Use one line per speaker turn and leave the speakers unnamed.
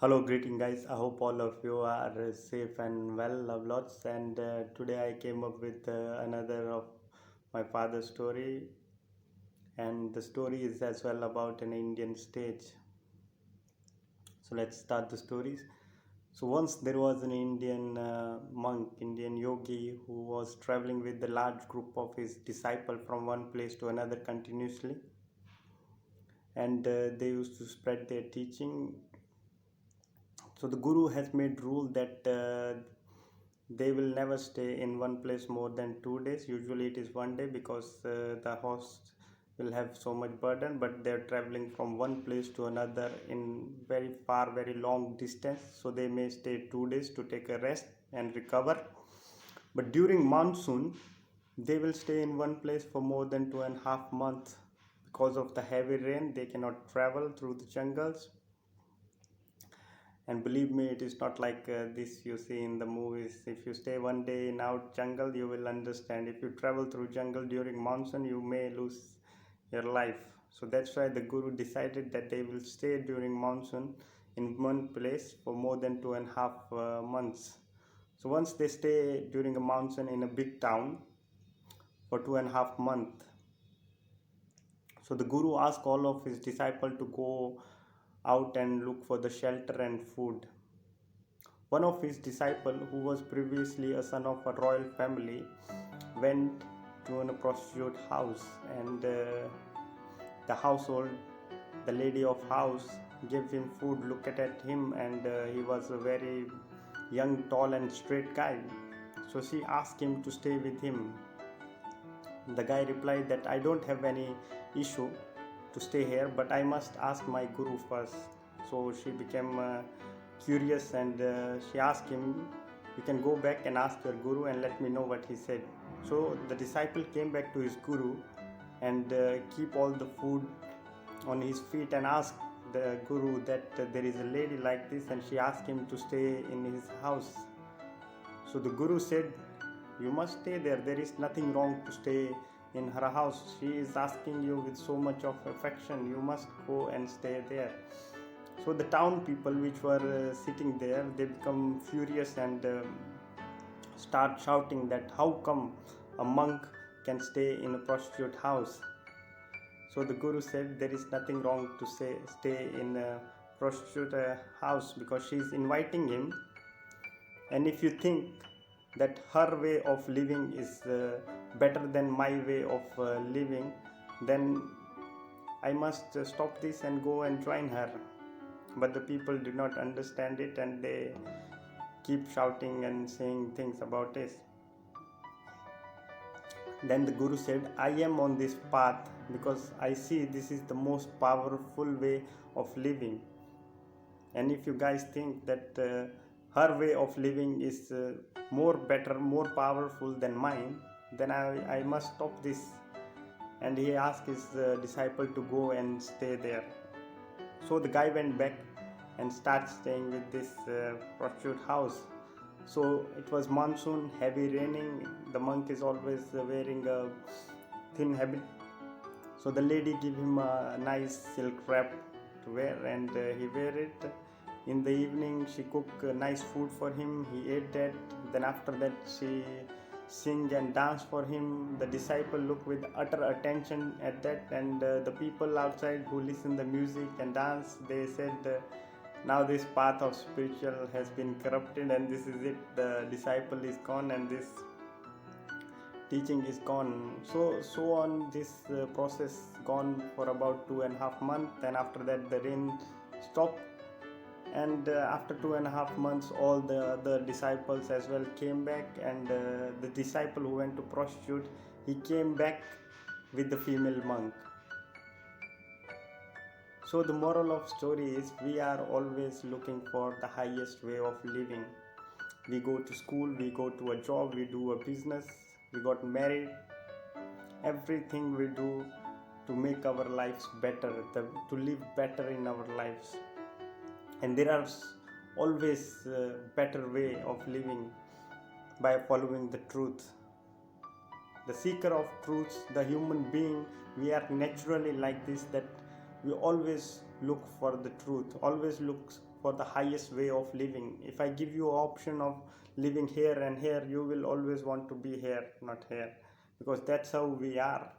Hello, greeting guys. I hope all of you are safe and well, love lots. And today I came up with another of my father's story, and the story is as well about an Indian stage. So let's start the stories. So once there was an Indian monk, Indian yogi, who was traveling with a large group of his disciple from one place to another continuously, and they used to spread their teaching. So the guru has made rule that they will never stay in one place more than 2 days. Usually it is one day because the host will have so much burden, but they're traveling from one place to another in very far, very long distance. So they may stay 2 days to take a rest and recover. But during monsoon, they will stay in one place for more than 2.5 months because of the heavy rain. They cannot travel through the jungles, and believe me, it is not like this you see in the movies. If you stay one day in out jungle, you will understand. If you travel through jungle during monsoon, you may lose your life. So that's why the guru decided that they will stay during monsoon in one place for more than 2.5 months. So once they stay during a monsoon in a big town for 2.5 months, so the guru asked all of his disciples to go out and look for the shelter and food. One of his disciples, who was previously a son of a royal family, went to a prostitute house, and the household, the lady of house, gave him food, looked at him, and he was a very young, tall, and straight guy. So she asked him to stay with him. The guy replied that I don't have any issue to stay here, but I must ask my guru first. So she became curious, and she asked him, you can go back and ask your guru and let me know what he said. So the disciple came back to his guru and keep all the food on his feet and asked the guru that there is a lady like this and she asked him to stay in his house. So the guru said, you must stay there. There is nothing wrong to stay in her house. She is asking you with so much of affection. You must go and stay there. So the town people which were sitting there, they become furious and start shouting that how come a monk can stay in a prostitute house. So the guru said there is nothing wrong to stay in a prostitute house because she is inviting him, and if you think that her way of living is better than my way of living, then I must stop this and go and join her. But the people did not understand it, and they keep shouting and saying things about this. Then the guru said, I am on this path because I see this is the most powerful way of living. And if you guys think that her way of living is more better, more powerful than mine, then I must stop this. And he asked his disciple to go and stay there. So the guy went back and started staying with this prostitute house. So it was monsoon, heavy raining. The monk is always wearing a thin habit. So the lady gave him a nice silk wrap to wear, and he wear it. In the evening, she cooked nice food for him. He ate that. Then after that, she sing and dance for him. The disciple looked with utter attention at that, and the people outside who listen the music and dance, they said, now this path of spiritual has been corrupted, and this is it. The disciple is gone, and this teaching is gone. So on this process gone for about 2.5 months, and after that the rain stopped, and after 2.5 months all the other disciples as well came back, and the disciple who went to prostitute, he came back with the female monk. So the moral of story is we are always looking for the highest way of living. We go to school, we go to a job, we do a business, we got married. Everything we do to make our lives better, to live better in our lives. And there are always better way of living by following the truth. The seeker of truth, the human being, we are naturally like this, that we always look for the truth, always look for the highest way of living. If I give you option of living here and here, you will always want to be here, not here, because that's how we are.